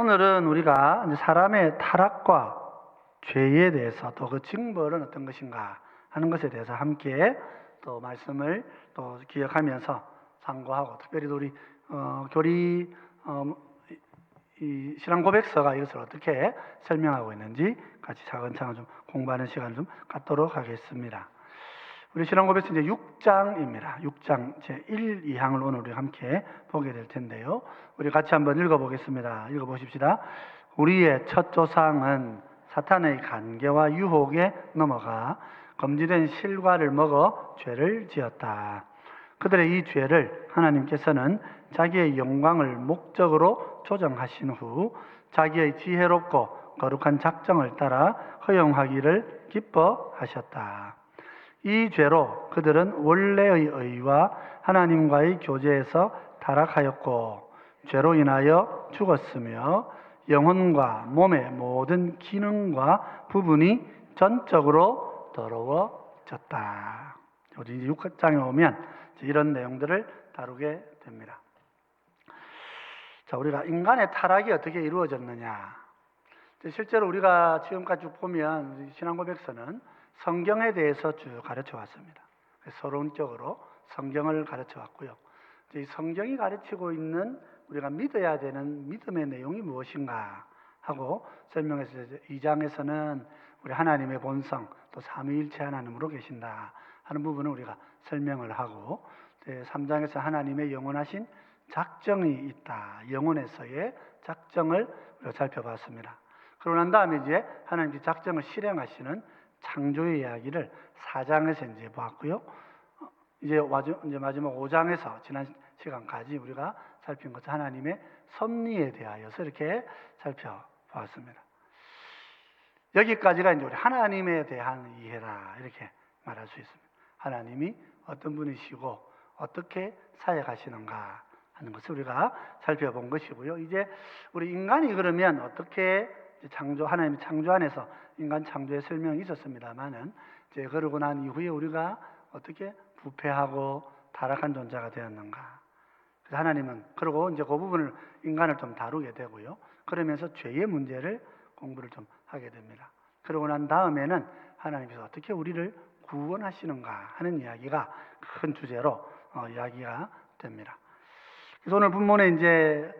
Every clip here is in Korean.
오늘은 우리가 이제 사람의 타락과 죄에 대해서 또 그 징벌은 어떤 것인가 하는 것에 대해서 함께 또 말씀을 또 기억하면서 상고하고, 특별히 우리 교리 이 신앙 고백서가 이것을 어떻게 설명하고 있는지 같이 차근차근 좀 공부하는 시간을 좀 갖도록 하겠습니다. 우리 신앙 고백서 이제 6장입니다. 6장 제 1, 2항을 오늘 우리 함께 보게 될 텐데요. 우리 같이 한번 읽어보겠습니다. 읽어보십시다. 우리의 첫 조상은 사탄의 간계와 유혹에 넘어가 검지된 실과를 먹어 죄를 지었다. 그들의 이 죄를 하나님께서는 자기의 영광을 목적으로 조정하신 후 자기의 지혜롭고 거룩한 작정을 따라 허용하기를 기뻐하셨다. 이 죄로 그들은 원래의 의와 하나님과의 교제에서 타락하였고 죄로 인하여 죽었으며 영혼과 몸의 모든 기능과 부분이 전적으로 더러워졌다. 우리 6장에 오면 이런 내용들을 다루게 됩니다. 자, 우리가 인간의 타락이 어떻게 이루어졌느냐? 실제로 우리가 지금까지 쭉 보면 신앙고백서는 성경에 대해서 쭉 가르쳐 왔습니다. 서론적으로 성경을 가르쳐 왔고요. 이 성경이 가르치고 있는 우리가 믿어야 되는 믿음의 내용이 무엇인가 하고 설명해서 2장에서는 우리 하나님의 본성, 또 삼위일체 하나님으로 계신다 하는 부분을 우리가 설명을 하고, 3장에서 하나님의 영원하신 작정이 있다, 영원에서의 작정을 우리가 살펴봤습니다. 그러고 난 다음에 이제 하나님의 작정을 실행하시는 창조의 이야기를 4장에서 이제 보았고요. 이제 마지막 5장에서 지난 시간까지 우리가 살핀 것은 하나님의 섭리에 대하여서 이렇게 살펴보았습니다. 여기까지가 이제 우리 하나님에 대한 이해라 이렇게 말할 수 있습니다. 하나님이 어떤 분이시고 어떻게 사역하시는가 하는 것을 우리가 살펴본 것이고요. 이제 우리 인간이 그러면 어떻게 하나님의 창조 안에서 인간 창조의 설명이 있었습니다만은 이제 그러고 난 이후에 우리가 어떻게 부패하고 타락한 존재가 되었는가. 그래서 하나님은 그러고 이제 그 부분을 인간을 좀 다루게 되고요. 그러면서 죄의 문제를 공부를 좀 하게 됩니다. 그러고 난 다음에는 하나님께서 어떻게 우리를 구원하시는가 하는 이야기가 큰 주제로 이야기가 됩니다. 그래서 오늘 본문에 이제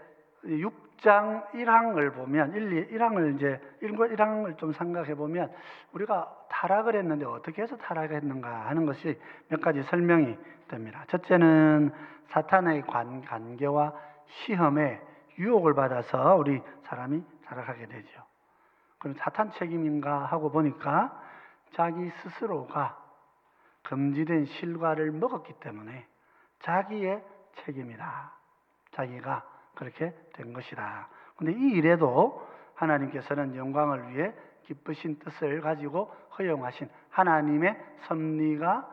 6장 1항을 보면 1항을 좀 생각해 보면 우리가 타락을 했는데 어떻게 해서 타락을 했는가 하는 것이 몇 가지 설명이 됩니다. 첫째는 사탄의 관계와 시험에 유혹을 받아서 우리 사람이 타락하게 되죠. 그럼 사탄 책임인가 하고 보니까 자기 스스로가 금지된 실과를 먹었기 때문에 자기의 책임이다. 자기가 그렇게 된 것이다. 그런데 이 일에도 하나님께서는 영광을 위해 기쁘신 뜻을 가지고 허용하신 하나님의 섭리가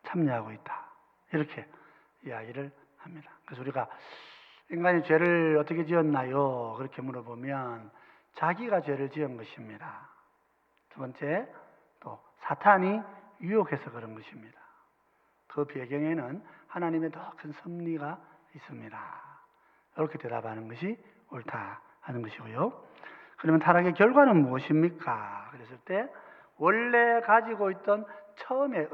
참여하고 있다. 이렇게 이야기를 합니다. 그래서 우리가 인간이 죄를 어떻게 지었나요? 그렇게 물어보면 자기가 죄를 지은 것입니다. 두 번째, 또 사탄이 유혹해서 그런 것입니다. 그 배경에는 하나님의 더 큰 섭리가 있습니다. 이렇게 대답하는 것이 옳다 하는 것이고요. 그러면 타락의 결과는 무엇입니까? 그랬을 때 원래 가지고 있던 처음의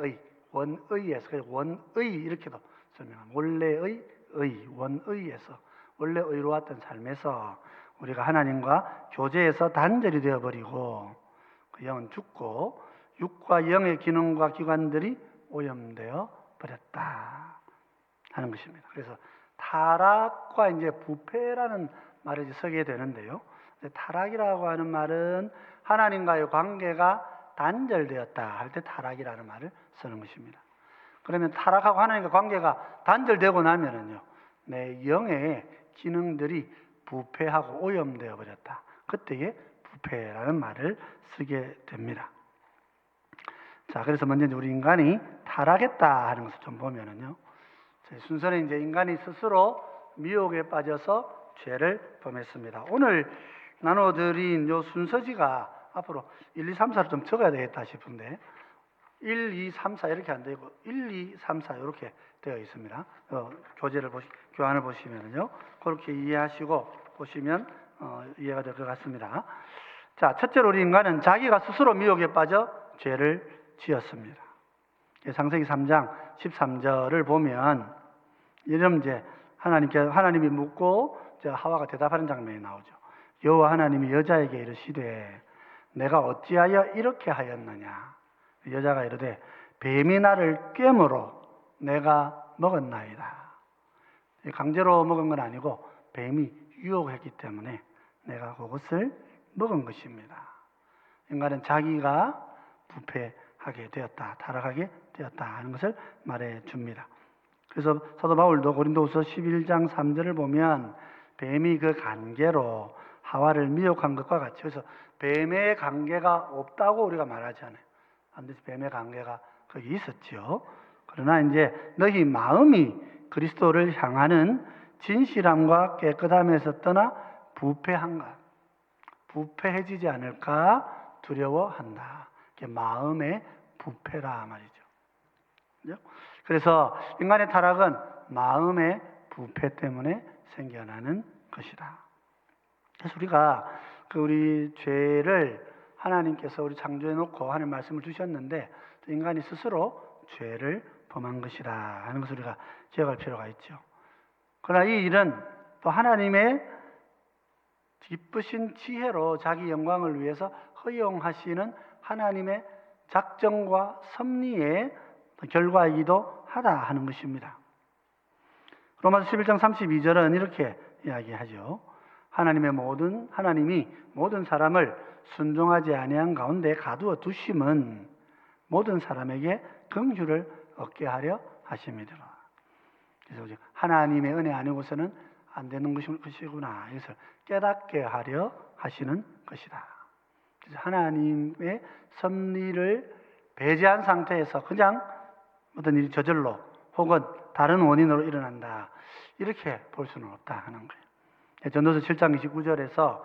원의에서, 원의 이렇게도 설명합니다. 원래의 원의에서 원래 의로웠던 삶에서 우리가 하나님과 교제에서 단절이 되어버리고 그 영은 죽고 육과 영의 기능과 기관들이 오염되어 버렸다 하는 것입니다. 그래서 타락과 이제 부패라는 말을 이제 쓰게 되는데요. 타락이라고 하는 말은 하나님과의 관계가 단절되었다 할 때 타락이라는 말을 쓰는 것입니다. 그러면 타락하고 하나님과 관계가 단절되고 나면은요, 내 영의 기능들이 부패하고 오염되어 버렸다. 그때에 부패라는 말을 쓰게 됩니다. 자, 그래서 먼저 우리 인간이 타락했다 하는 것을 좀 보면은요, 순서는 이제 인간이 스스로 미혹에 빠져서 죄를 범했습니다. 오늘 나눠드린 요 순서지가 앞으로 1, 2, 3, 4를 좀 적어야 되겠다 싶은데 1, 2, 3, 4 이렇게 안 되고 1, 2, 3, 4 이렇게 되어 있습니다. 교환을 보시면은요, 그렇게 이해하시고 보시면 이해가 될 것 같습니다. 자, 첫째로 우리 인간은 자기가 스스로 미혹에 빠져 죄를 지었습니다. 창세기 3장 13절을 보면 이런 이제 하나님이 묻고 하와가 대답하는 장면이 나오죠. 여호와 하나님이 여자에게 이르시되 내가 어찌하여 이렇게 하였느냐. 여자가 이르되 뱀이 나를 꿰므로 내가 먹었나이다. 강제로 먹은 건 아니고 뱀이 유혹했기 때문에 내가 그것을 먹은 것입니다. 인간은 자기가 부패하게 되었다, 타락하게 되었다 하는 것을 말해 줍니다. 그래서 사도 바울도 고린도후서 11장 3절을 보면 뱀이 그 관계로 하와를 미혹한 것과 같이, 그래서 뱀의 관계가 없다고 우리가 말하지 않아요. 반드시 뱀의 관계가 거기 있었죠. 그러나 이제 너희 마음이 그리스도를 향하는 진실함과 깨끗함에서 떠나 부패해지지 않을까 두려워한다. 이게 마음의 부패라 말이죠. 그래서 인간의 타락은 마음의 부패 때문에 생겨나는 것이다. 그래서 우리가 우리 죄를 하나님께서 우리 창조해 놓고 하는 말씀을 주셨는데 인간이 스스로 죄를 범한 것이다 하는 것을 우리가 기억할 필요가 있죠. 그러나 이 일은 또 하나님의 기쁘신 지혜로 자기 영광을 위해서 허용하시는 하나님의 작정과 섭리의 결과이기도 하다 하는 것입니다. 로마서 11장 32절은 이렇게 이야기하죠. 하나님이 모든 사람을 순종하지 아니한 가운데 가두어 두심은 모든 사람에게 긍휼을 얻게 하려 하심이더라. 그래서 하나님의 은혜 아니고서는 안 되는 것이구나. 이것을 깨닫게 하려 하시는 것이다. 그래서 하나님의 섭리를 배제한 상태에서 그냥 어떤 일이 저절로 혹은 다른 원인으로 일어난다. 이렇게 볼 수는 없다 하는 거예요. 전도서 7장 29절에서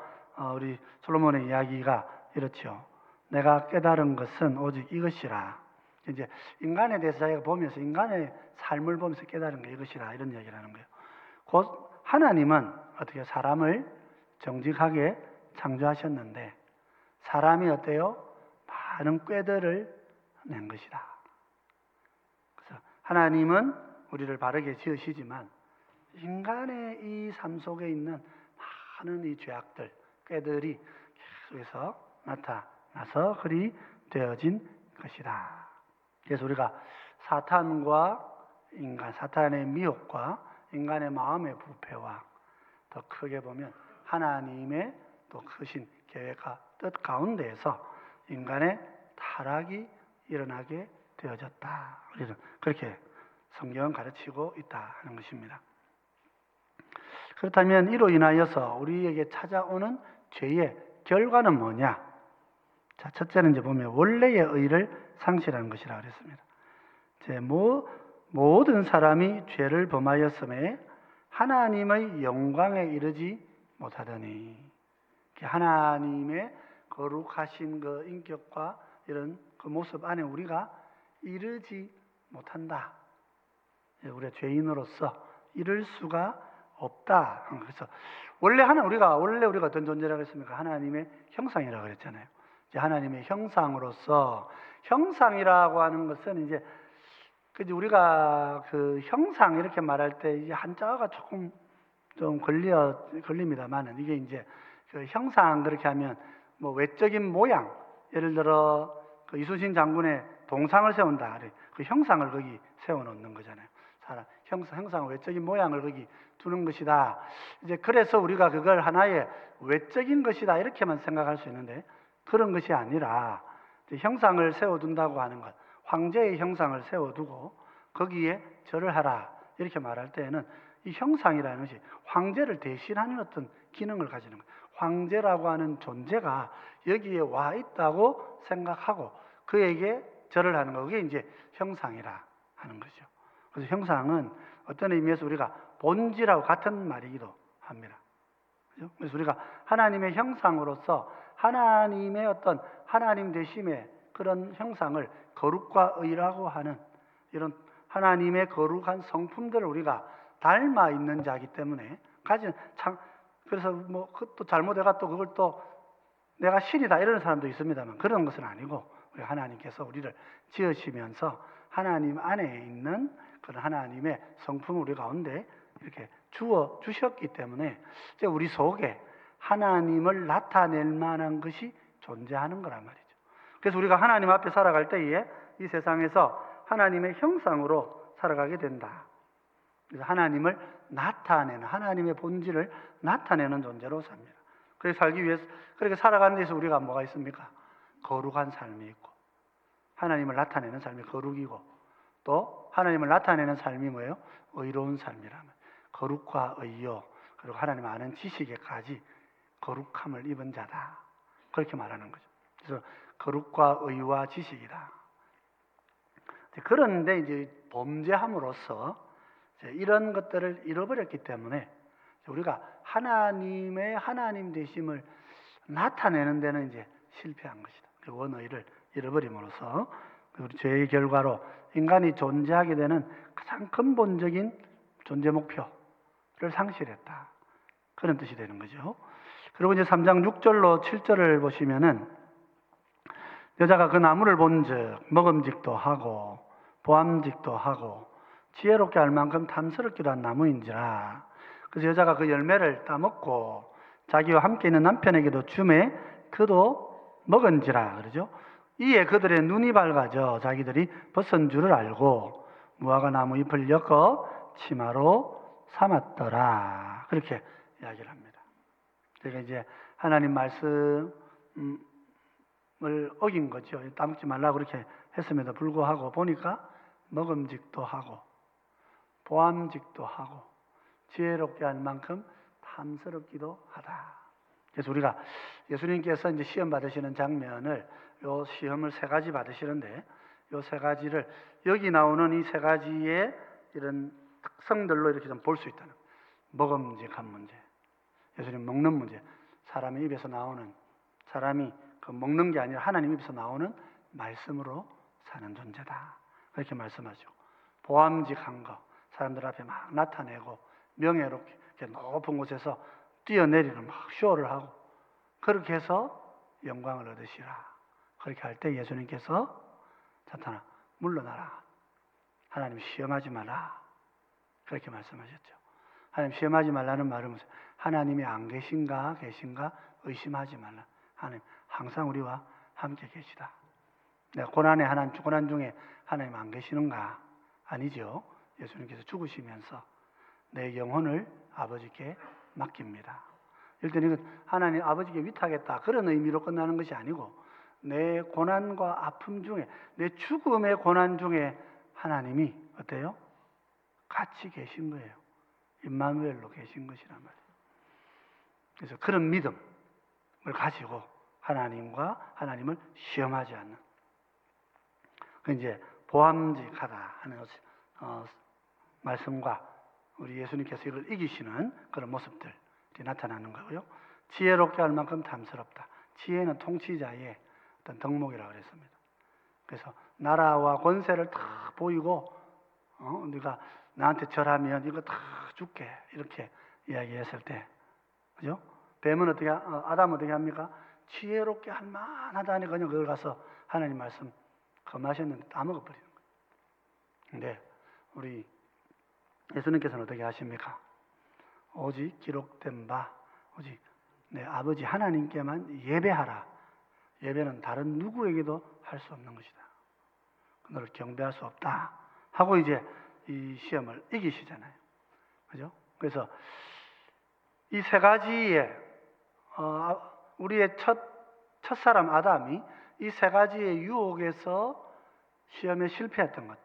우리 솔로몬의 이야기가 이렇죠. 내가 깨달은 것은 오직 이것이라. 이제 인간에 대해서 자기가 보면서 인간의 삶을 보면서 깨달은 게 이것이라 이런 얘기를 하는 거예요. 곧 하나님은 어떻게 사람을 정직하게 창조하셨는데 사람이 어때요? 많은 꾀들을 낸 것이다. 그래서 하나님은 우리를 바르게 지으시지만 인간의 이 삶 속에 있는 많은 이 죄악들, 꾀들이 계속해서 나타나서 그리 되어진 것이다. 그래서 우리가 사탄의 미혹과 인간의 마음의 부패와 더 크게 보면 하나님의 또 크신 계획과 뜻 가운데에서 인간의 타락이 일어나게 되어졌다. 그래서 그렇게 성경은 가르치고 있다 하는 것입니다. 그렇다면 이로 인하여서 우리에게 찾아오는 죄의 결과는 뭐냐? 자, 첫째는 이제 보면 원래의 의를 상실하는 것이라 그랬습니다. 모든 사람이 죄를 범하였음에 하나님의 영광에 이르지 못하더니, 하나님의 거룩하신 그 인격과 이런 그 모습 안에 우리가 이르지 못한다. 우리가 죄인으로서 이룰 수가 없다. 그래서 원래 우리가 어떤 존재라고 했습니까? 하나님의 형상이라고 그랬잖아요. 이제 하나님의 형상으로서, 형상이라고 하는 것은 이제 우리가 그 형상 이렇게 말할 때 이제 한자어가 조금 좀 걸립니다만은 이게 이제 그 형상 그렇게 하면 뭐 외적인 모양, 예를 들어 그 이순신 장군의 동상을 세운다. 그 형상을 거기 세워놓는 거잖아요. 사람 형상의 외적인 모양을 거기 두는 것이다. 이제 그래서 우리가 그걸 하나의 외적인 것이다 이렇게만 생각할 수 있는데 그런 것이 아니라 형상을 세워둔다고 하는 것, 황제의 형상을 세워두고 거기에 절을 하라 이렇게 말할 때에는 이 형상이라는 것이 황제를 대신하는 어떤 기능을 가지는 거예요. 황제라고 하는 존재가 여기에 와 있다고 생각하고 그에게 절을 하는 거, 그게 이제 형상이라 하는 거죠. 그래서 형상은 어떤 의미에서 우리가 본질하고 같은 말이기도 합니다. 그래서 우리가 하나님의 형상으로서 하나님의 어떤 하나님 되심의 그런 형상을 거룩과 의라고 하는 이런 하나님의 거룩한 성품들을 우리가 닮아 있는 자이기 때문에 가진 그래서 뭐 그것도 잘못해가 또 그걸 또 내가 신이다 이러는 사람도 있습니다만 그런 것은 아니고 우리 하나님께서 우리를 지으시면서 하나님 안에 있는 그런 하나님의 성품을 우리 가운데 이렇게 주어 주셨기 때문에 이제 우리 속에 하나님을 나타낼 만한 것이 존재하는 거란 말이죠. 그래서 우리가 하나님 앞에 살아갈 때에 이 세상에서 하나님의 형상으로 살아가게 된다. 그래서 하나님을 나타내는, 하나님의 본질을 나타내는 존재로 삽니다. 그렇게 살기 위해서, 그렇게 살아가는 데서 우리가 뭐가 있습니까? 거룩한 삶이 있고, 하나님을 나타내는 삶이 거룩이고, 또 하나님을 나타내는 삶이 뭐예요? 의로운 삶이라면 거룩과 의요, 그리고 하나님 아는 지식에까지 거룩함을 입은 자다. 그렇게 말하는 거죠. 그래서 거룩과 의와 지식이다. 그런데 이제 범죄함으로써 이런 것들을 잃어버렸기 때문에 우리가 하나님의 하나님 되심을 나타내는 데는 이제 실패한 것이다. 그 원의를 잃어버림으로써 우리 죄의 결과로 인간이 존재하게 되는 가장 근본적인 존재 목표를 상실했다. 그런 뜻이 되는 거죠. 그리고 이제 3장 6절로 7절을 보시면은 여자가 그 나무를 본즉 먹음직도 하고 보암직도 하고 지혜롭게 할 만큼 탐스럽기도 한 나무인지라. 그래서 여자가 그 열매를 따먹고 자기와 함께 있는 남편에게도 주매 그도 먹은지라 그러죠. 이에 그들의 눈이 밝아져 자기들이 벗은 줄을 알고 무화과 나무 잎을 엮어 치마로 삼았더라. 그렇게 이야기를 합니다. 그러니까 이제 하나님 말씀을 어긴 거죠. 따먹지 말라고 그렇게 했음에도 불구하고 보니까 먹음직도 하고 보암직도 하고 지혜롭게 할 만큼 탐스럽기도 하다. 그래서 우리가 예수님께서 이제 시험 받으시는 장면을 요 시험을 3가지 받으시는데 요 3가지를 여기 나오는 이 3가지의 이런 특성들로 이렇게 좀 볼 수 있다는 먹음직한 문제, 예수님 먹는 문제, 사람의 입에서 나오는 사람이 그 먹는 게 아니라 하나님 입에서 나오는 말씀으로 사는 존재다. 그렇게 말씀하시고 보암직한 거 사람들 앞에 막 나타내고 명예롭게 높은 곳에서 뛰어내리는 막 쇼를 하고 그렇게 해서 영광을 얻으시라. 그렇게 할 때 예수님께서 사탄아 물러나라. 하나님 시험하지 마라. 그렇게 말씀하셨죠. 하나님 시험하지 말라는 말은 무슨 하나님이 안 계신가 계신가 의심하지 말라. 하나님 항상 우리와 함께 계시다. 내가 고난의 고난 중에 하나님 안 계시는가? 아니죠. 예수님께서 죽으시면서 내 영혼을 아버지께 맡깁니다. 일단 이건 하나님 아버지께 위탁했다 그런 의미로 끝나는 것이 아니고 내 고난과 아픔 중에 내 죽음의 고난 중에 하나님이 어때요? 같이 계신 거예요. 임마누엘로 계신 것이란 말이에요. 그래서 그런 믿음을 가지고 하나님을 시험하지 않는 그 이제 보암직하다 하는 말씀과 우리 예수님께서 이걸 이기시는 그런 모습들이 나타나는 거고요. 지혜롭게 할 만큼 탐스럽다. 지혜는 통치자의 어떤 덕목이라고 그랬습니다. 그래서 나라와 권세를 다 보이고 네가 나한테 절하면 이거 다 줄게 이렇게 이야기했을 때 그죠? 뱀은 아담은 어떻게 합니까? 지혜롭게 할 만하다니 그냥 그걸 가서 하나님 말씀 금하셨는데 다 먹어버리는 거예요. 근데 우리 예수님께서는 어떻게 하십니까? 오직 기록된 바 오직 내 아버지 하나님께만 예배하라. 예배는 다른 누구에게도 할 수 없는 것이다. 너를 경배할 수 없다 하고 이제 이 시험을 이기시잖아요. 그죠? 그래서 이 3가지의 우리의 첫사람 아담이 이 3가지의 유혹에서 시험에 실패했던 것,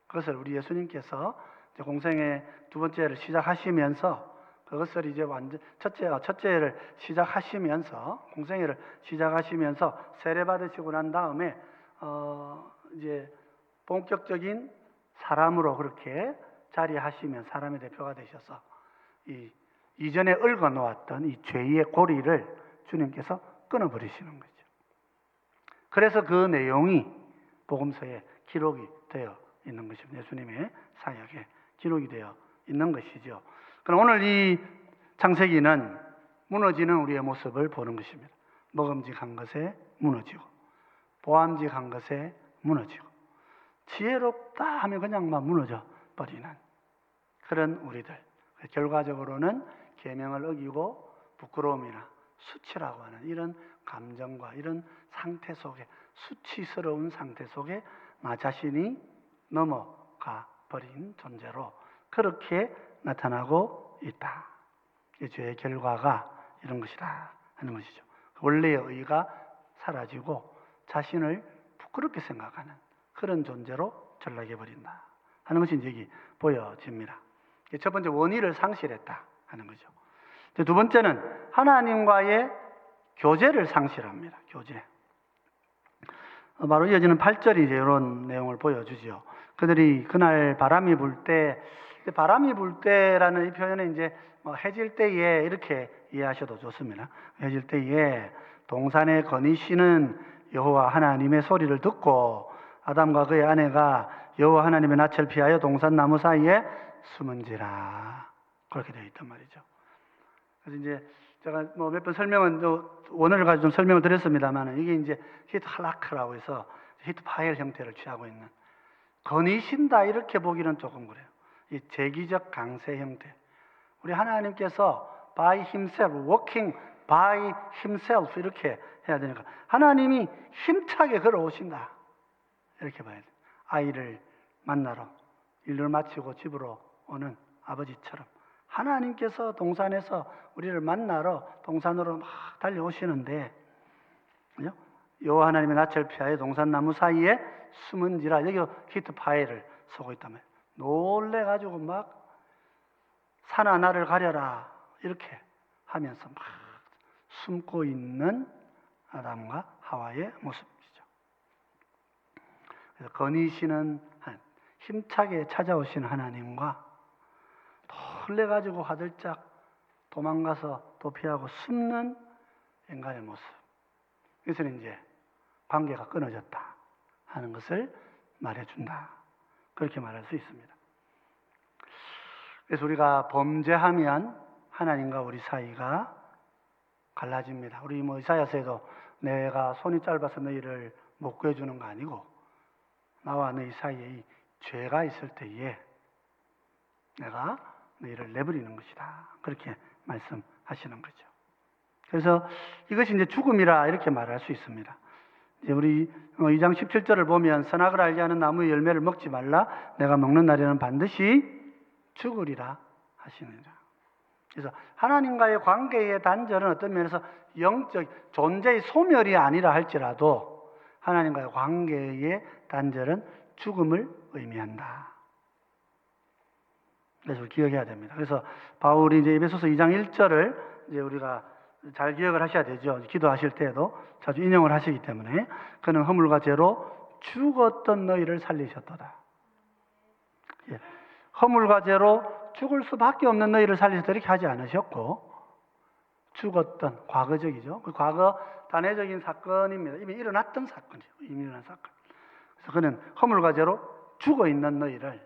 그것을 우리 예수님께서 공생의 2번째를 시작하시면서 그것을 이제 완전 첫째를 시작하시면서 공생애를 시작하시면서 세례 받으시고 난 다음에 이제 본격적인 사람으로 그렇게 자리하시면 사람의 대표가 되셔서 이전에 얽어 놓았던 이 죄의 고리를 주님께서 끊어버리시는 거죠. 그래서 그 내용이 복음서에 기록이 되어 있는 것입니다. 예수님의 사역에 기록이 되어 있는 것이죠. 그럼 오늘 이 창세기는 무너지는 우리의 모습을 보는 것입니다. 먹음직한 것에 무너지고 보암직한 것에 무너지고 지혜롭다 하면 그냥 막 무너져 버리는 그런 우리들. 결과적으로는 계명을 어기고 부끄러움이나 수치라고 하는 이런 감정과 이런 상태 속에, 수치스러운 상태 속에 나 자신이 넘어가 버린 존재로 그렇게 나타나고 있다. 죄의 결과가 이런 것이다 하는 것이죠. 원래의 의가 사라지고 자신을 부끄럽게 생각하는 그런 존재로 전락해 버린다 하는 것이 이제 여기 보여집니다. 첫 번째, 원의를 상실했다 하는 거죠. 두 번째는 하나님과의 교제를 상실합니다. 교제. 바로 이어지는 8절이 이제 이런 내용을 보여주지요. 그들이 그날 바람이 불 때, 바람이 불 때라는 이 표현은 이제 해질 때에 이렇게 이해하셔도 좋습니다. 해질 때에 동산에 거니시는 여호와 하나님의 소리를 듣고 아담과 그의 아내가 여호와 하나님의 낯을 피하여 동산 나무 사이에 숨은지라, 그렇게 되어 있단 말이죠. 그래서 이제 제가 몇 번 원어를 가지고 좀 설명을 드렸습니다만, 이게 이제 히트 할라크라고 해서 히트 파일 형태를 취하고 있는, 거니신다 이렇게 보기는 조금 그래요. 이 재기적 강세 형태. 우리 하나님께서 by himself, working by himself 이렇게 해야 되니까 하나님이 힘차게 걸어오신다 이렇게 봐야 돼요. 아이를 만나러 일을 마치고 집으로 오는 아버지처럼 하나님께서 동산에서 우리를 만나러 동산으로 막 달려오시는데, 여호와 하나님의 낯을 피하여 동산 나무 사이에 숨은지라, 여기 히트 파일을 쓰고 있단 말이에요. 놀래가지고 막 산아 나를 가려라 이렇게 하면서 막 숨고 있는 아담과 하와의 모습이죠. 그래서 거니시는, 힘차게 찾아오신 하나님과 놀래가지고 화들짝 도망가서 도피하고 숨는 인간의 모습. 그래서 이제 관계가 끊어졌다 하는 것을 말해준다, 그렇게 말할 수 있습니다. 그래서 우리가 범죄하면 하나님과 우리 사이가 갈라집니다. 우리 이사야서에도 내가 손이 짧아서 너희를 못 구해주는 거 아니고 나와 너희 사이에 이 죄가 있을 때에 내가 너희를 내버리는 것이다, 그렇게 말씀하시는 거죠. 그래서 이것이 이제 죽음이라 이렇게 말할 수 있습니다. 이제 우리 2장 17절을 보면 선악을 알게 하는 나무의 열매를 먹지 말라, 내가 먹는 날에는 반드시 죽으리라 하시느니라. 그래서 하나님과의 관계의 단절은 어떤 면에서 영적 존재의 소멸이 아니라 할지라도 하나님과의 관계의 단절은 죽음을 의미한다. 그래서 기억해야 됩니다. 그래서 바울이 이제 에베소서 2장 1절을 이제 우리가 잘 기억을 하셔야 되죠. 기도하실 때에도 자주 인용을 하시기 때문에, 그는 허물과 죄로 죽었던 너희를 살리셨도다. 예. 허물과 죄로 죽을 수밖에 없는 너희를 살리셨다 이렇게 하지 않으셨고, 죽었던 과거적이죠. 그 과거 단회적인 사건입니다. 이미 일어났던 사건이죠. 이미 일어난 사건. 그래서 그는 허물과 죄로 죽어 있는 너희를,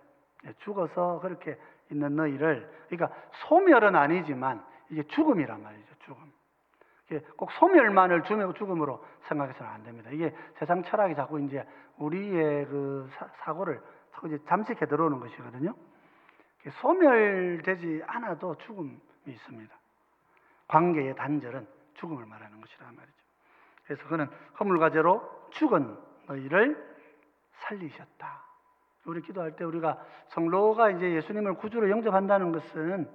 죽어서 그렇게 있는 너희를, 그러니까 소멸은 아니지만 이게 죽음이란 말이죠. 죽음. 꼭 소멸만을 죽음으로 생각해서는 안 됩니다. 이게 세상 철학이 자꾸 이제 우리의 그 사고를 자꾸 이제 잠식해 들어오는 것이거든요. 소멸되지 않아도 죽음이 있습니다. 관계의 단절은 죽음을 말하는 것이란 말이죠. 그래서 그는 허물과 죄로 죽은 너희를 살리셨다. 우리 기도할 때 우리가 성로가 이제 예수님을 구주로 영접한다는 것은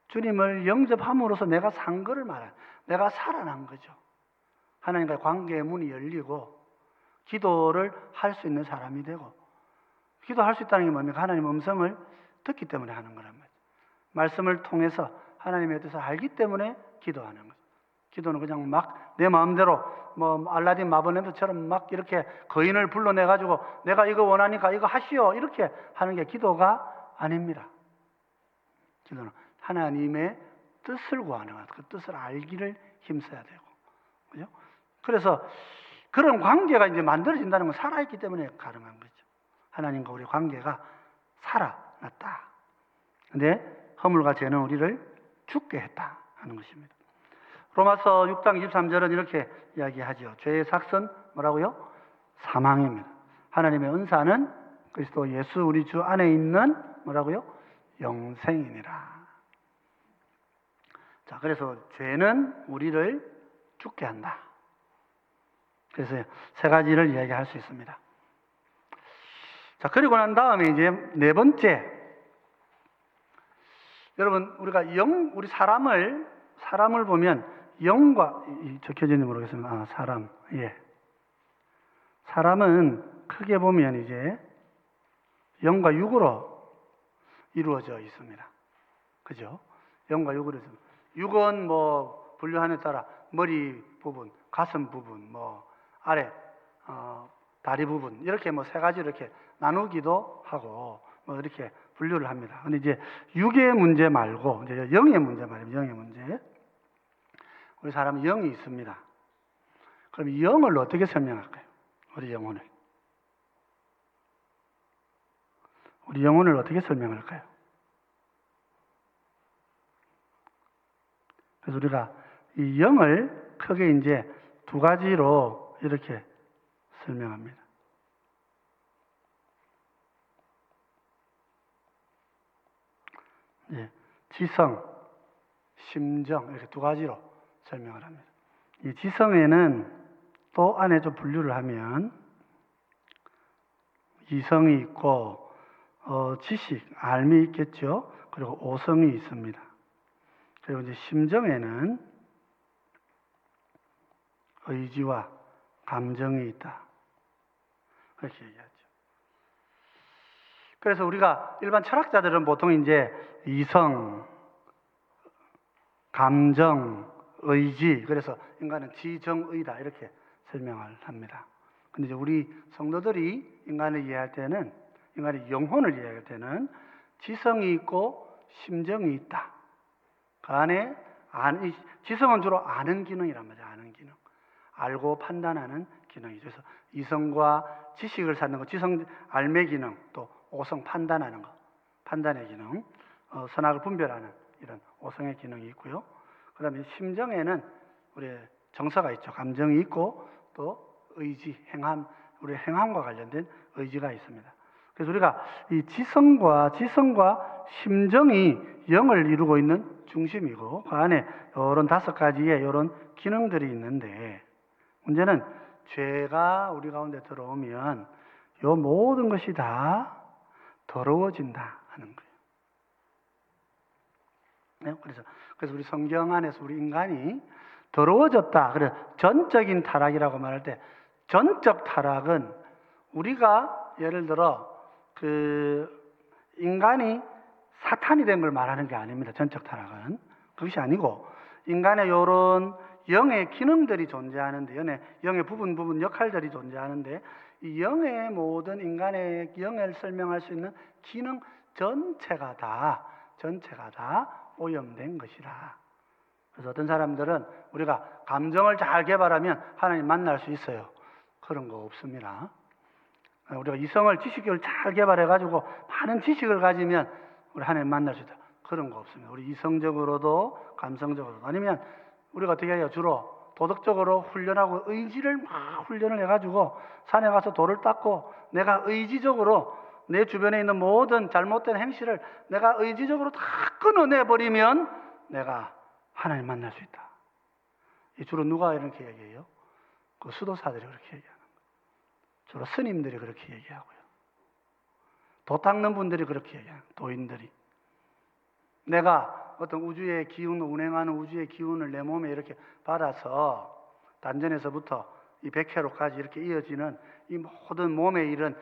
주님을 영접함으로써 내가 산 거를 말하는, 내가 살아난 거죠. 하나님과의 관계의 문이 열리고 기도를 할 수 있는 사람이 되고, 기도할 수 있다는 게 뭡니까? 하나님의 음성을 듣기 때문에 하는 거란 말이죠. 말씀을 통해서 하나님의 뜻을 알기 때문에 기도하는 거죠. 기도는 그냥 막 내 마음대로 알라딘 마법냄새처럼 막 이렇게 거인을 불러내가지고 내가 이거 원하니까 이거 하시오 이렇게 하는 게 기도가 아닙니다. 기도는 하나님의 뜻을 구하는 것, 그 뜻을 알기를 힘써야 되고, 그죠? 그래서 그런 관계가 이제 만들어진다는 건 살아있기 때문에 가능한 거죠. 하나님과 우리 관계가 살아났다. 근데 허물과 죄는 우리를 죽게 했다 하는 것입니다. 로마서 6장 23절은 이렇게 이야기하죠. 죄의 삭은 뭐라고요? 사망입니다. 하나님의 은사는 그리스도 예수 우리 주 안에 있는 뭐라고요? 영생이니라. 자, 그래서 죄는 우리를 죽게 한다. 그래서 세 가지를 이야기할 수 있습니다. 자, 그리고 난 다음에 이제 네 번째. 여러분, 우리가 우리 사람을 보면 영과, 적혀진지 모르겠습니다. 사람. 예. 사람은 크게 보면 이제 영과 육으로 이루어져 있습니다. 그죠? 영과 육으로 있습니다. 육은 뭐 분류함에 따라 머리 부분, 가슴 부분, 뭐 아래 다리 부분 이렇게 뭐 세 가지로 이렇게 나누기도 하고 뭐 이렇게 분류를 합니다. 근데 이제 육의 문제 말고 이제 영의 문제 말입니다. 영의 문제. 우리 사람은 영이 있습니다. 그럼 이 영을 어떻게 설명할까요? 우리 영혼을. 우리 영혼을 어떻게 설명할까요? 그래서 우리가 이 영을 크게 이제 두 가지로 이렇게 설명합니다. 예, 지성, 심정 이렇게 두 가지로 설명을 합니다. 이 지성에는 또 안에 좀 분류를 하면 이성이 있고 지식, 알미 있겠죠. 그리고 오성이 있습니다. 그리고 이제 심정에는 의지와 감정이 있다. 그렇게 얘기하죠. 그래서 우리가 일반 철학자들은 보통 이제 이성, 감정, 의지, 그래서 인간은 지정의다 이렇게 설명을 합니다. 근데 이제 우리 성도들이 인간을 이해할 때는, 인간의 영혼을 이해할 때는 지성이 있고 심정이 있다. 그 안에 지성은 주로 아는 기능이란 말이죠. 아는 기능. 알고 판단하는 기능이죠. 그래서 이성과 지식을 찾는 것, 지성 알매 기능, 또 오성 판단하는 것, 판단의 기능, 선악을 분별하는 이런 오성의 기능이 있고요. 그 다음에 심정에는 우리 정서가 있죠. 감정이 있고 또 의지, 행함, 우리 행함과 관련된 의지가 있습니다. 그래서 우리가 이 지성과 심정이 영을 이루고 있는 중심이고 그 안에 이런 다섯 가지의 이런 기능들이 있는데 문제는 죄가 우리 가운데 들어오면 이 모든 것이 다 더러워진다 하는 거예요. 네? 그래서 우리 성경 안에서 우리 인간이 더러워졌다. 그래서 전적인 타락이라고 말할 때 전적 타락은 우리가 예를 들어 인간이 사탄이 된 걸 말하는 게 아닙니다. 전적 타락은 그것이 아니고 인간의 이런 영의 기능들이 존재하는데 영의 부분 역할들이 존재하는데 이 영의 모든 인간의 영을 설명할 수 있는 기능 전체가 다 오염된 것이라. 그래서 어떤 사람들은 우리가 감정을 잘 개발하면 하나님 만날 수 있어요. 그런 거 없습니다. 우리가 이성을 지식을 잘 개발해가지고 많은 지식을 가지면 우리 하나님 만날 수 있다. 그런 거 없습니다. 우리 이성적으로도 감성적으로도 아니면 우리가 어떻게 해요? 주로 도덕적으로 훈련하고 의지를 막 훈련을 해가지고 산에 가서 돌을 닦고 내가 의지적으로 내 주변에 있는 모든 잘못된 행실을 내가 의지적으로 다 끊어내버리면 내가 하나님 만날 수 있다. 주로 누가 이렇게 얘기해요? 그 수도사들이 그렇게 얘기하는 거예요. 주로 스님들이 그렇게 얘기하고요. 도 닦는 분들이 그렇게 얘기해요. 도인들이. 내가 어떤 우주의 기운, 운행하는 우주의 기운을 내 몸에 이렇게 받아서 단전에서부터 이 백회로까지 이렇게 이어지는 이 모든 몸의 이런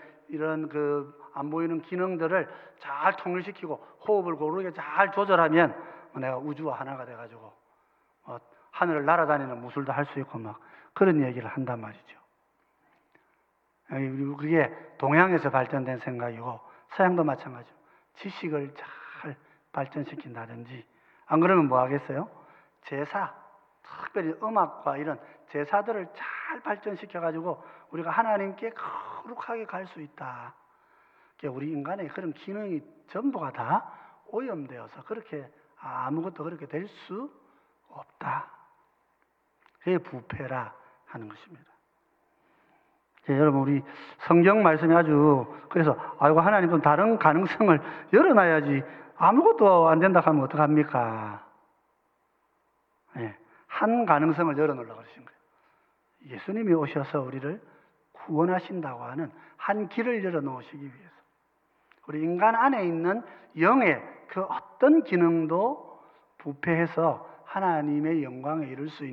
안 보이는 기능들을 잘 통일시키고 호흡을 고르게 잘 조절하면 내가 우주와 하나가 돼가지고 하늘을 날아다니는 무술도 할 수 있고 막 그런 얘기를 한단 말이죠. 그게 동양에서 발전된 생각이고 서양도 마찬가지죠. 지식을 잘 발전시킨다든지 안 그러면 뭐 하겠어요? 제사, 특별히 음악과 이런 제사들을 잘 발전시켜가지고 우리가 하나님께 거룩하게 갈 수 있다. 우리 인간의 그런 기능이 전부가 다 오염되어서 그렇게 아무것도 그렇게 될 수 없다. 그게 부패라 하는 것입니다. 여러분, 우리 성경 말씀이 아주, 그래서 아이고 하나님은 다른 가능성을 열어놔야지 아무것도 안 된다 하면 어떡합니까? 예, 한 가능성을 열어놓으려고 그러신 거예요. 예수님이 오셔서 우리를 구원하신다고 하는 한 길을 열어놓으시기 위해서, 우리 인간 안에 있는 영의 그 어떤 기능도 부패해서 하나님의 영광에 이룰 수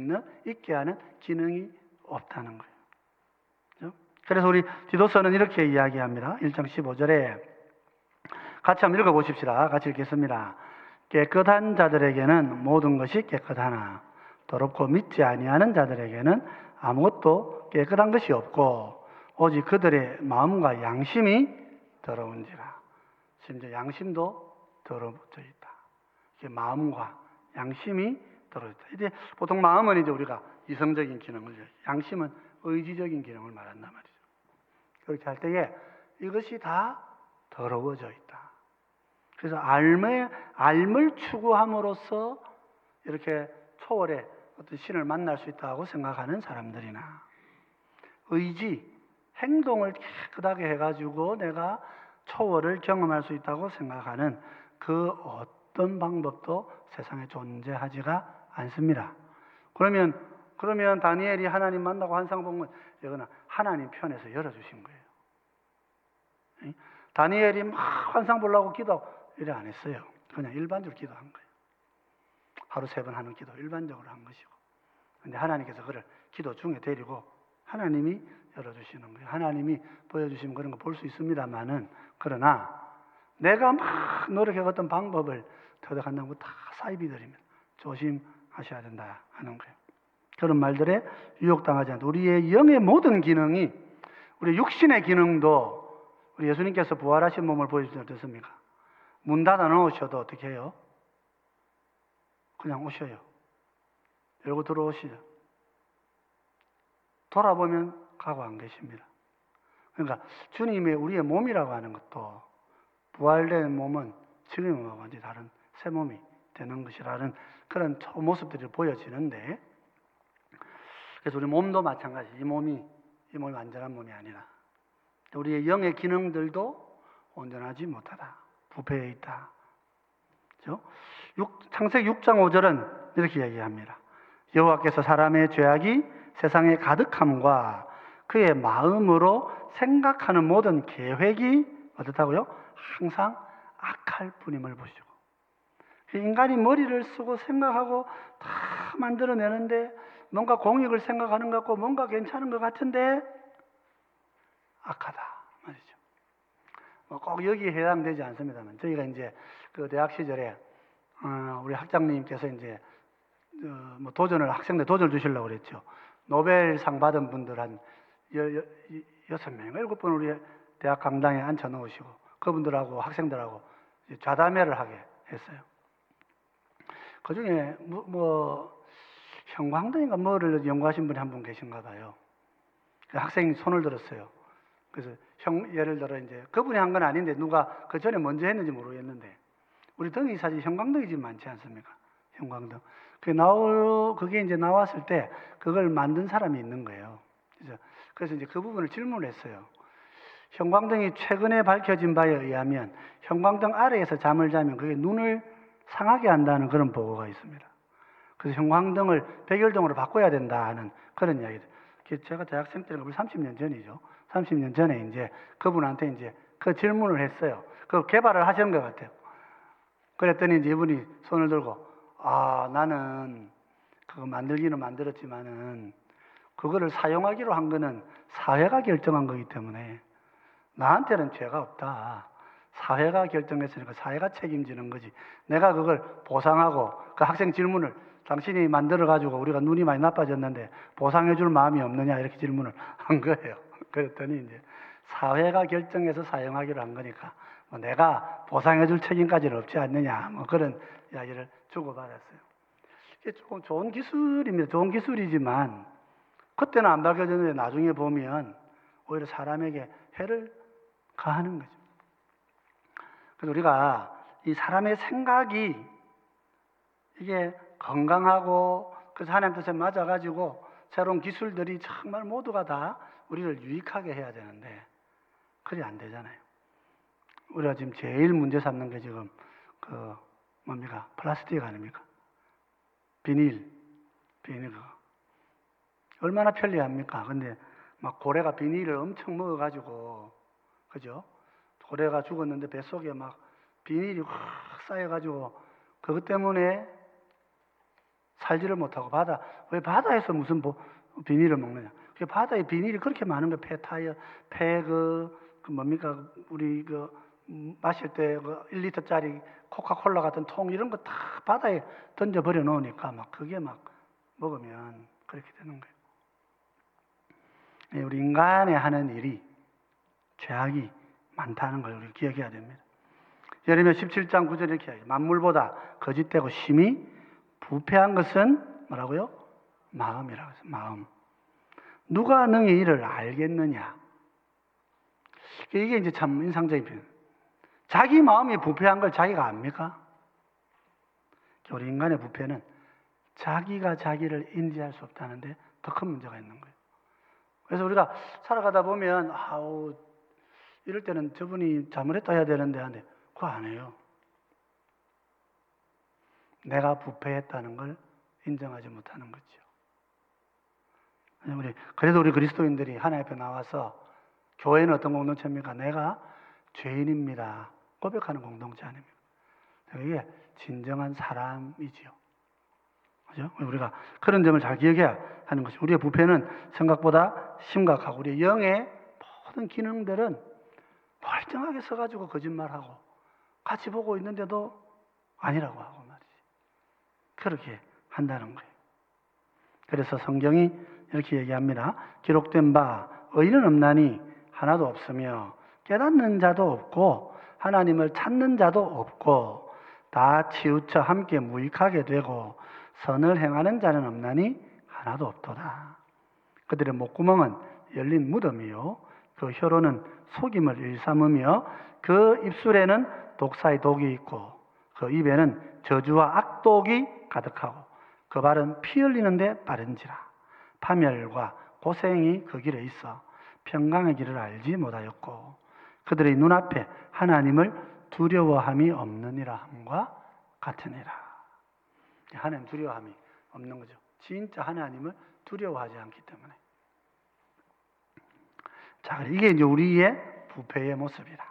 있게 하는 기능이 없다는 거예요. 그래서 우리 디도서는 이렇게 이야기합니다. 1장 15절에 같이 한번 읽어보십시다. 같이 읽겠습니다. 깨끗한 자들에게는 모든 것이 깨끗하나 더럽고 믿지 아니하는 자들에게는 아무것도 깨끗한 것이 없고 오직 그들의 마음과 양심이 더러운지라. 심지어 양심도 더러워져 있다. 이게 마음과 양심이 더러워져 있다. 이제 보통 마음은 이제 우리가 이성적인 기능을, 양심은 의지적인 기능을 말한단 말이죠. 그렇게 할 때에 이것이 다 더러워져 있다. 그래서 알을 추구함으로써 이렇게 초월의 어떤 신을 만날 수 있다고 생각하는 사람들이나, 의지, 행동을 깨끗하게 해가지고 내가 초월을 경험할 수 있다고 생각하는 그 어떤 방법도 세상에 존재하지가 않습니다. 그러면 다니엘이 하나님 만나고 환상 본 건 이거는 하나님 편에서 열어주신 거예요. 다니엘이 막 환상 보려고 기도하고 이래 안 했어요. 그냥 일반적으로 기도한 거예요. 하루 3번 하는 기도 일반적으로 한 것이고, 근데 하나님께서 그를 기도 중에 데리고 하나님이 열어주시는 거예요. 하나님이 보여주시면 그런 거 볼 수 있습니다만은, 그러나 내가 막 노력해 어떤 방법을 터득한다는 거 다 사이비들이면 조심하셔야 된다 하는 거예요. 그런 말들에 유혹당하지 않다. 우리의 영의 모든 기능이, 우리 육신의 기능도 우리 예수님께서 부활하신 몸을 보여주시면 어떻습니까? 문 닫아 놓으셔도 어떻게 해요? 그냥 오셔요. 열고 들어오시죠. 돌아보면 가고 안 계십니다. 그러니까 주님의 우리의 몸이라고 하는 것도, 부활된 몸은 지금의 몸과 완전히 다른 새 몸이 되는 것이라는 그런 모습들이 보여지는데, 그래서 우리 몸도 마찬가지. 이 몸이 완전한 몸이 아니라 우리의 영의 기능들도 온전하지 못하다. 부패해 있다. 그렇죠? 창세기 6장 5절은 이렇게 얘기합니다. 여호와께서 사람의 죄악이 세상에 가득함과 그의 마음으로 생각하는 모든 계획이 어떻다고요? 항상 악할 뿐임을 보시고. 인간이 머리를 쓰고 생각하고 다 만들어내는데 뭔가 공익을 생각하는 것 같고 뭔가 괜찮은 것 같은데 악하다 말이죠. 꼭 여기에 해당되지 않습니다만, 저희가 이제 그 대학 시절에 우리 학장님께서 이제 학생들 도전을 주시려고 그랬죠. 노벨상 받은 분들 한 6명, 7분 우리 대학 강당에 앉혀 놓으시고 그분들하고 학생들하고 좌담회를 하게 했어요. 그 중에 형광등인가 뭐를 연구하신 분이 한 분 계신가 봐요. 그 학생이 손을 들었어요. 그래서 예를 들어 이제 그분이 한 건 아닌데 누가 그 전에 먼저 했는지 모르겠는데, 우리 등이 사실 형광등이 지금 많지 않습니까? 형광등. 그게 이제 나왔을 때 그걸 만든 사람이 있는 거예요. 그래서 이제 그 부분을 질문을 했어요. 형광등이 최근에 밝혀진 바에 의하면 형광등 아래에서 잠을 자면 그게 눈을 상하게 한다는 그런 보고가 있습니다. 그래서 형광등을 백열등으로 바꿔야 된다 하는 그런 이야기들. 제가 대학생 때는 30년 전이죠. 30년 전에 이제 그분한테 이제 그 질문을 했어요. 그 개발을 하신 것 같아요. 그랬더니 이제 이분이 손을 들고, 나는 그거 만들기는 만들었지만은 그거를 사용하기로 한 거는 사회가 결정한 거기 때문에 나한테는 죄가 없다. 사회가 결정했으니까 사회가 책임지는 거지. 내가 그걸 보상하고, 그 학생 질문을 당신이 만들어가지고 우리가 눈이 많이 나빠졌는데 보상해줄 마음이 없느냐 이렇게 질문을 한 거예요. 그랬더니 이제 사회가 결정해서 사용하기로 한 거니까 내가 보상해줄 책임까지는 없지 않느냐 그런 이야기를 주고받았어요. 이게 조금 좋은 기술입니다. 좋은 기술이지만 그때는 안 밝혀졌는데 나중에 보면 오히려 사람에게 해를 가하는 거죠. 그래서 우리가 이 사람의 생각이 이게 건강하고 그래서 하나님 뜻에 맞아가지고 새로운 기술들이 정말 모두가 다 우리를 유익하게 해야 되는데 그리 안 되잖아요. 우리가 지금 제일 문제 삼는 게 지금 뭡니까? 플라스틱 아닙니까? 비닐 그거. 얼마나 편리합니까? 근데 막 고래가 비닐을 엄청 먹어가지고, 그죠? 고래가 죽었는데 뱃속에 막 비닐이 확 쌓여가지고 그것 때문에 살지를 못하고 왜 바다에서 무슨 비닐을 먹느냐? 그 바다에 비닐이 그렇게 많은 거, 뭡니까? 우리 마실 때 1리터짜리 코카콜라 같은 통 이런 거 다 바다에 던져버려 놓으니까 막 그게 막 먹으면 그렇게 되는 거예요. 우리 인간이 하는 일이 죄악이 많다는 걸 우리 기억해야 됩니다. 예레미야 17장 9절 이렇게 해요. 만물보다 거짓되고 심히 부패한 것은 뭐라고요? 마음이라고 해서 마음. 누가 능히 이를 알겠느냐? 이게 이제 참 인상적인 표현. 자기 마음이 부패한 걸 자기가 압니까? 우리 인간의 부패는 자기가 자기를 인지할 수 없다는데 더 큰 문제가 있는 거예요. 그래서 우리가 살아가다 보면 이럴 때는 저분이 잘못했다 해야 되는데 하는데 그거 안 해요. 내가 부패했다는 걸 인정하지 못하는 거죠. 그래도 우리 그리스도인들이 하나님 앞에 나와서 교회는 어떤 공동체입니까? 내가 죄인입니다. 고백하는 공동체 아닙니까? 이게 진정한 사람이지요. 그죠? 우리가 그런 점을 잘 기억해야 하는 것이 우리의 부패는 생각보다 심각하고 우리의 영의 모든 기능들은 멀쩡하게 서가지고 거짓말하고 같이 보고 있는데도 아니라고 하고 말이지. 그렇게 한다는 거예요. 그래서 성경이 이렇게 얘기합니다. 기록된 바 의인은 없나니 하나도 없으며 깨닫는 자도 없고 하나님을 찾는 자도 없고 다 치우쳐 함께 무익하게 되고 선을 행하는 자는 없나니 하나도 없도다. 그들의 목구멍은 열린 무덤이요 그 혀로는 속임을 일삼으며 그 입술에는 독사의 독이 있고 그 입에는 저주와 악독이 가득하고 그 발은 피 흘리는데 빠른지라. 파멸과 고생이 그 길에 있어 평강의 길을 알지 못하였고 그들의 눈앞에 하나님을 두려워함이 없느니라 함과 같으니라. 하나님 두려워함이 없는 거죠. 진짜 하나님을 두려워하지 않기 때문에. 자, 이게 이제 우리의 부패의 모습이라.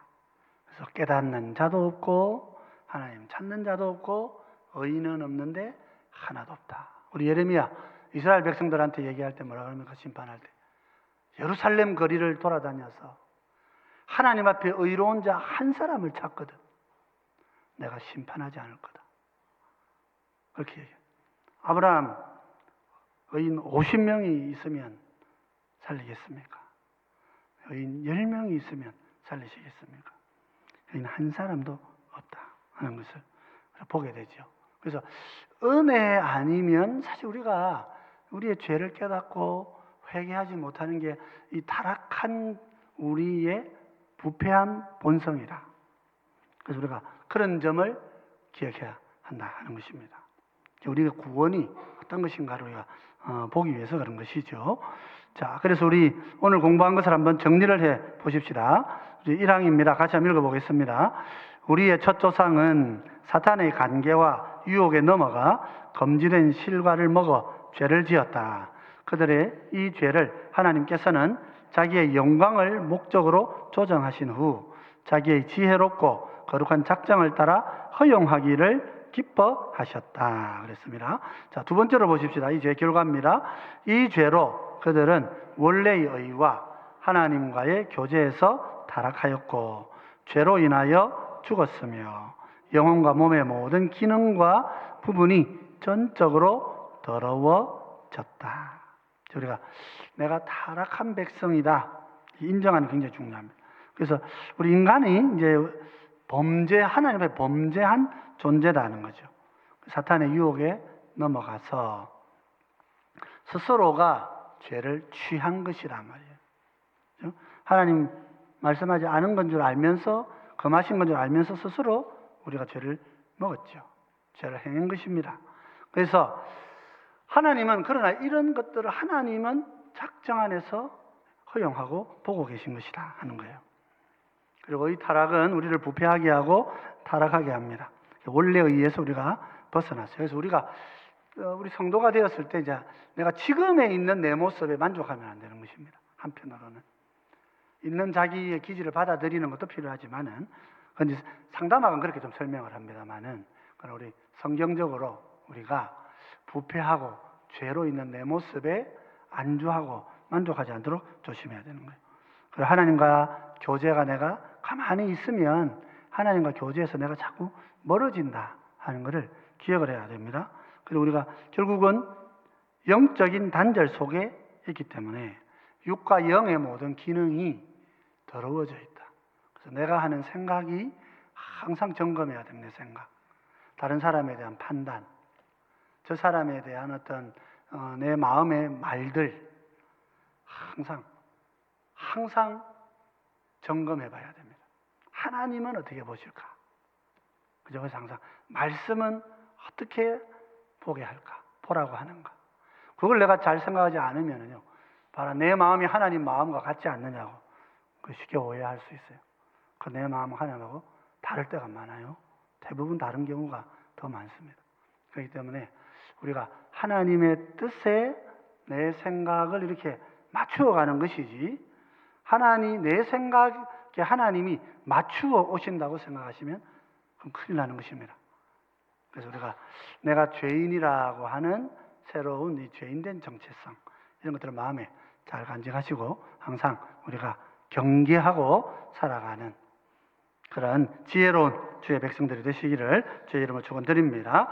그래서 깨닫는 자도 없고 하나님 찾는 자도 없고 의인은 없는데 하나도 없다. 우리 예레미야 이스라엘 백성들한테 얘기할 때 뭐라 그럽니까? 심판할 때 예루살렘 거리를 돌아다녀서 하나님 앞에 의로운 자 한 사람을 찾거든 내가 심판하지 않을 거다. 그렇게 얘기해요. 아브라함 의인 50명이 있으면 살리겠습니까? 의인 10명이 있으면 살리시겠습니까? 의인 한 사람도 없다 하는 것을 보게 되죠. 그래서 은혜 아니면 사실 우리가 우리의 죄를 깨닫고 회개하지 못하는 게 이 타락한 우리의 부패한 본성이라. 그래서 우리가 그런 점을 기억해야 한다 하는 것입니다. 우리가 구원이 어떤 것인가를 우리가 보기 위해서 그런 것이죠. 자, 그래서 우리 오늘 공부한 것을 한번 정리를 해 보십시다. 1항입니다. 같이 한번 읽어보겠습니다. 우리의 첫 조상은 사탄의 관계와 유혹에 넘어가 검지된 실과를 먹어 죄를 지었다. 그들의 이 죄를 하나님께서는 자기의 영광을 목적으로 조정하신 후 자기의 지혜롭고 거룩한 작정을 따라 허용하기를 기뻐하셨다 그랬습니다. 자, 두 번째로 보십시다. 이 죄 결과입니다. 이 죄로 그들은 원래의 의와 하나님과의 교제에서 타락하였고 죄로 인하여 죽었으며 영혼과 몸의 모든 기능과 부분이 전적으로 더러워졌다. 우리가 내가 타락한 백성이다 인정하는 게 굉장히 중요합니다. 그래서 우리 인간이 이제 하나님 앞에 범죄한 존재라는 거죠. 사탄의 유혹에 넘어가서 스스로가 죄를 취한 것이란 말이에요. 하나님 말씀하지 않은 건 줄 알면서 금하신 건 줄 알면서 스스로 우리가 죄를 먹었죠. 죄를 행한 것입니다. 그래서 하나님은 그러나 이런 것들을 하나님은 작정 안에서 허용하고 보고 계신 것이다 하는 거예요. 그리고 이 타락은 우리를 부패하게 하고 타락하게 합니다. 원래에 의해서 우리가 벗어났어요. 그래서 우리가 우리 성도가 되었을 때 이제 내가 지금에 있는 내 모습에 만족하면 안 되는 것입니다. 한편으로는 있는 자기의 기질을 받아들이는 것도 필요하지만은 근데 상담학은 그렇게 좀 설명을 합니다만은 우리 성경적으로 우리가 부패하고 죄로 있는 내 모습에 안주하고 만족하지 않도록 조심해야 되는 거예요. 그리고 하나님과 교제가 내가 가만히 있으면 하나님과 교제에서 내가 자꾸 멀어진다 하는 것을 기억을 해야 됩니다. 그리고 우리가 결국은 영적인 단절 속에 있기 때문에 육과 영의 모든 기능이 더러워져 있다. 그래서 내가 하는 생각이 항상 점검해야 됩니다. 내 생각. 다른 사람에 대한 판단, 저 사람에 대한 어떤 내 마음의 말들 항상 점검해 봐야 됩니다. 하나님은 어떻게 보실까? 그죠? 그래서 항상 말씀은 어떻게 보게 할까? 보라고 하는가? 그걸 내가 잘 생각하지 않으면요, 봐라, 내 마음이 하나님 마음과 같지 않느냐고 쉽게 오해할 수 있어요. 그 내 마음은 하나님하고 다를 때가 많아요. 대부분 다른 경우가 더 많습니다. 그렇기 때문에 우리가 하나님의 뜻에 내 생각을 이렇게 맞추어가는 것이지, 내 생각에 하나님이 맞추어 오신다고 생각하시면 그럼 큰일 나는 것입니다. 그래서 우리가 내가 죄인이라고 하는 새로운 이 죄인된 정체성, 이런 것들을 마음에 잘 간직하시고 항상 우리가 경계하고 살아가는 그런 지혜로운 주의 백성들이 되시기를 주의 이름으로 축원드립니다.